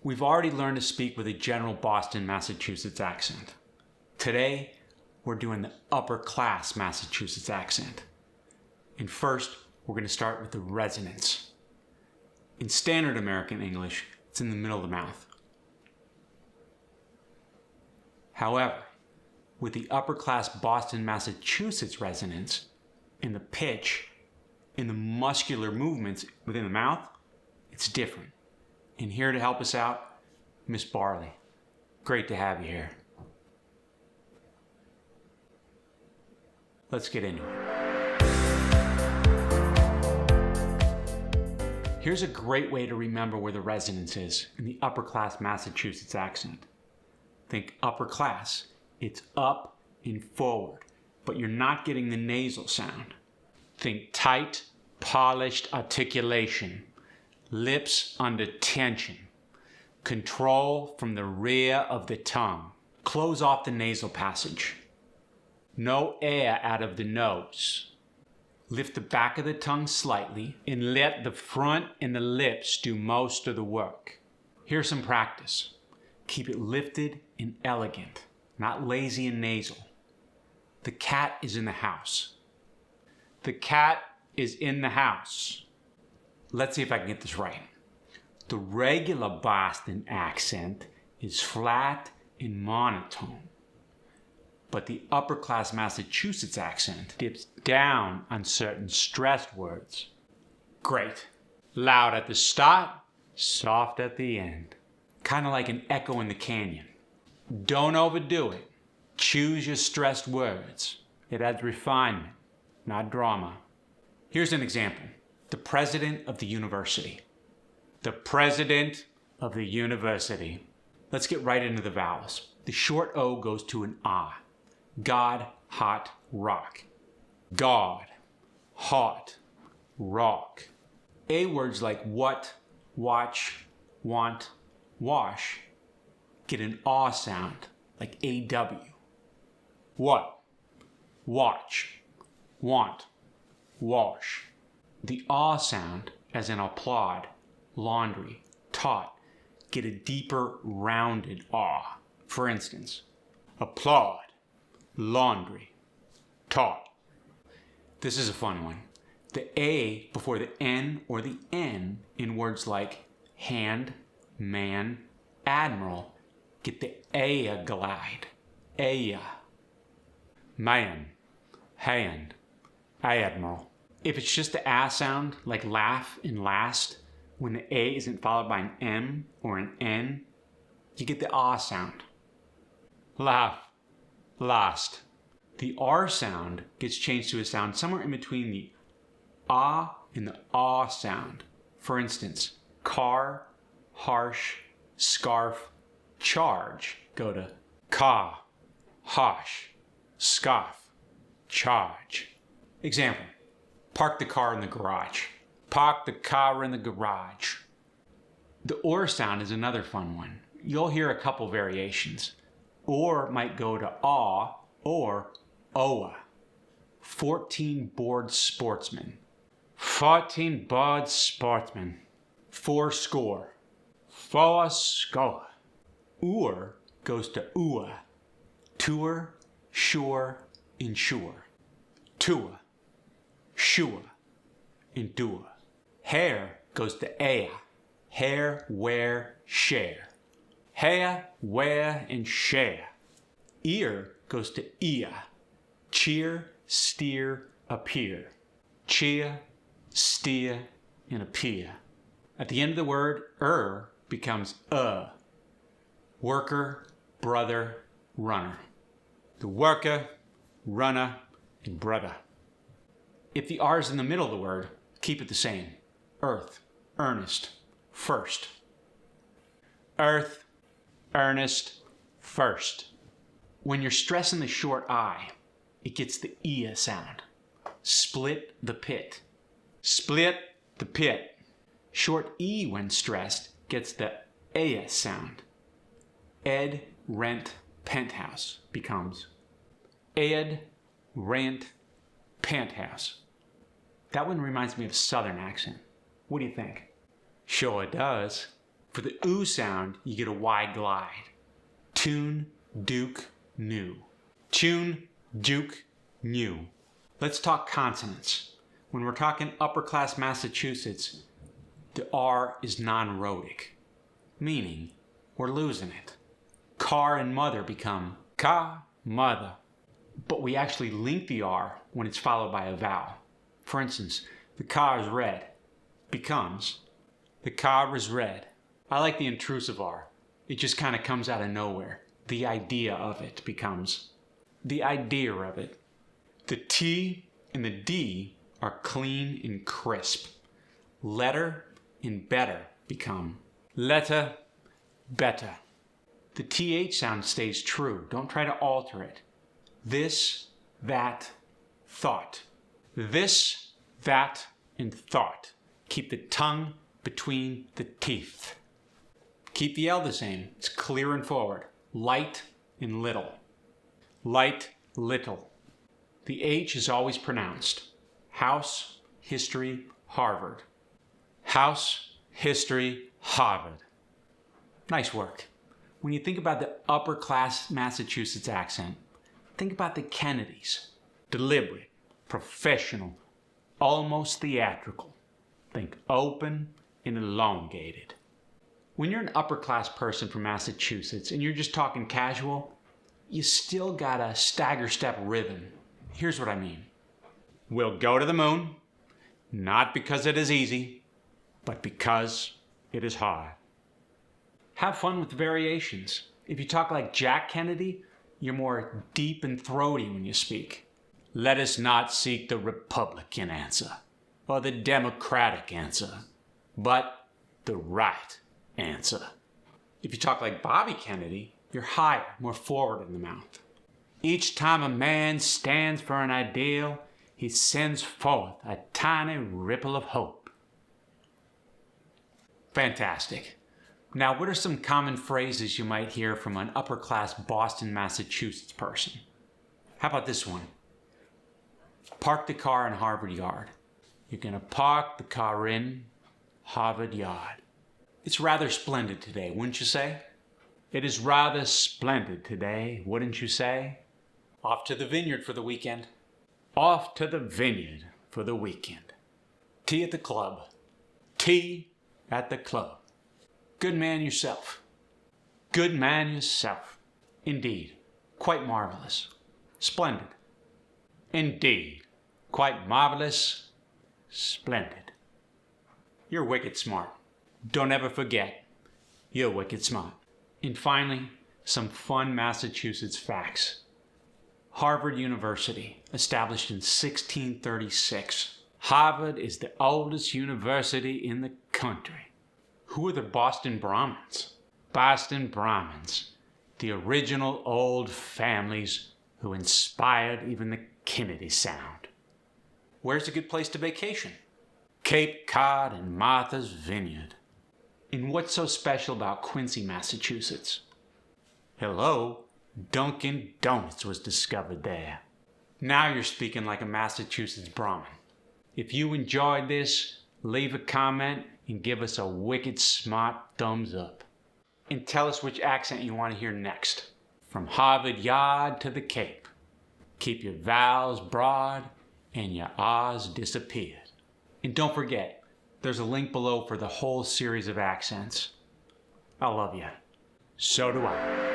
We've already learned to speak with a general Boston, Massachusetts accent. Today, we're doing the upper class Massachusetts accent. And first, we're going to start with the resonance. In standard American English, it's in the middle of the mouth. However, with the upper class Boston, Massachusetts resonance, in the pitch, in the muscular movements within the mouth, it's different. And here to help us out, Miss Barley. Great to have you here. Let's get into it. Here's a great way to remember where the resonance is in the upper class Massachusetts accent. Think upper class. It's up and forward, but you're not getting the nasal sound. Think tight, polished articulation. Lips under tension. Control from the rear of the tongue. Close off the nasal passage. No air out of the nose. Lift the back of the tongue slightly and let the front and the lips do most of the work. Here's some practice. Keep it lifted and elegant, not lazy and nasal. The cat is in the house. The cat is in the house. Let's see if I can get this right. The regular Boston accent is flat and monotone, but the upper class Massachusetts accent dips down on certain stressed words. Great. Loud at the start, soft at the end. Kind of like an echo in the canyon. Don't overdo it. Choose your stressed words. It adds refinement, not drama. Here's an example. The president of the university. The president of the university. Let's get right into the vowels. The short O goes to an ah. God, hot, rock. God, hot, rock. A words like what, watch, want, wash get an aw sound like AW. What, watch, want, wash. The ah sound, as in applaud, laundry, taught, get a deeper, rounded ah. For instance, applaud, laundry, taught. This is a fun one. The A before the N or the N in words like hand, man, admiral, get the aya glide. Aya. Man, hand, admiral. If it's just the ah sound, like laugh and last, when the A isn't followed by an M or an N, you get the ah sound. Laugh, last. The R sound gets changed to a sound somewhere in between the ah and the ah sound. For instance, car, harsh, scarf, charge. Go to ka, harsh, scarf, charge. Example. Park the car in the garage. Park the car in the garage. The or sound is another fun one. You'll hear a couple variations. Or might go to aw or oa. 14 bored sportsmen. 14 bored sportsmen. 4 score. 4 score. Or goes to ua. Tour, sure, insure. Tour. Sure, endure. Hair goes to aya. Hair, wear, share. Hair, wear, and share. Ear goes to ia. Cheer, steer, appear. Cheer, steer, and appear. At the end of the word, becomes Worker, brother, runner. The worker, runner, and brother. If the R is in the middle of the word, keep it the same. Earth, earnest, first. Earth, earnest, first. When you're stressing the short I, it gets the ia sound. Split the pit. Split the pit. Short E when stressed gets the aya sound. Ed, rent, penthouse becomes ed, rent, penthouse. That one reminds me of a southern accent. What do you think? Sure does. For the oo sound, you get a Y glide. Tune, duke, new. Tune, duke, new. Let's talk consonants. When we're talking upper class Massachusetts, the R is non-rhotic, meaning we're losing it. Car and mother become car, mother. But we actually link the R when it's followed by a vowel. For instance, the car is red becomes the car is red. I like the intrusive R. It just kind of comes out of nowhere. The idea of it becomes the idea of it. The T and the D are clean and crisp. Letter and better become letter, better. The TH sound stays true. Don't try to alter it. This, that, thought. This, that, and thought. Keep the tongue between the teeth. Keep the L the same. It's clear and forward. Light and little. Light, little. The H is always pronounced. House, history, Harvard. House, history, Harvard. Nice work. When you think about the upper class Massachusetts accent, think about the Kennedys. Deliberate, professional, almost theatrical. Think open and elongated. When you're an upper class person from Massachusetts and you're just talking casual, you still got a stagger step rhythm. Here's what I mean. We'll go to the moon, not because it is easy, but because it is hard. Have fun with the variations. If you talk like Jack Kennedy, you're more deep and throaty when you speak. Let us not seek the Republican answer or the Democratic answer, but the right answer. If you talk like Bobby Kennedy, you're higher, more forward in the mouth. Each time a man stands for an ideal, he sends forth a tiny ripple of hope. Fantastic. Now, what are some common phrases you might hear from an upper-class Boston, Massachusetts person? How about this one? Park the car in Harvard Yard. You're going to park the car in Harvard Yard. It's rather splendid today, wouldn't you say? It is rather splendid today, wouldn't you say? Off to the Vineyard for the weekend. Off to the Vineyard for the weekend. Tea at the club. Tea at the club. Good man yourself. Good man yourself. Indeed, quite marvelous. Splendid. Indeed, quite marvelous. Splendid. You're wicked smart. Don't ever forget, you're wicked smart. And finally, some fun Massachusetts facts. Harvard University, established in 1636. Harvard is the oldest university in the country. Who are the Boston Brahmins? Boston Brahmins, the original old families who inspired even the Kennedy sound. Where's a good place to vacation? Cape Cod and Martha's Vineyard. And what's so special about Quincy, Massachusetts? Hello, Dunkin' Donuts was discovered there. Now you're speaking like a Massachusetts Brahmin. If you enjoyed this, leave a comment and give us a wicked smart thumbs up. And tell us which accent you want to hear next. From Harvard Yard to the Cape. Keep your vowels broad and your R's disappeared. And don't forget, there's a link below for the whole series of accents. I love you. So do I.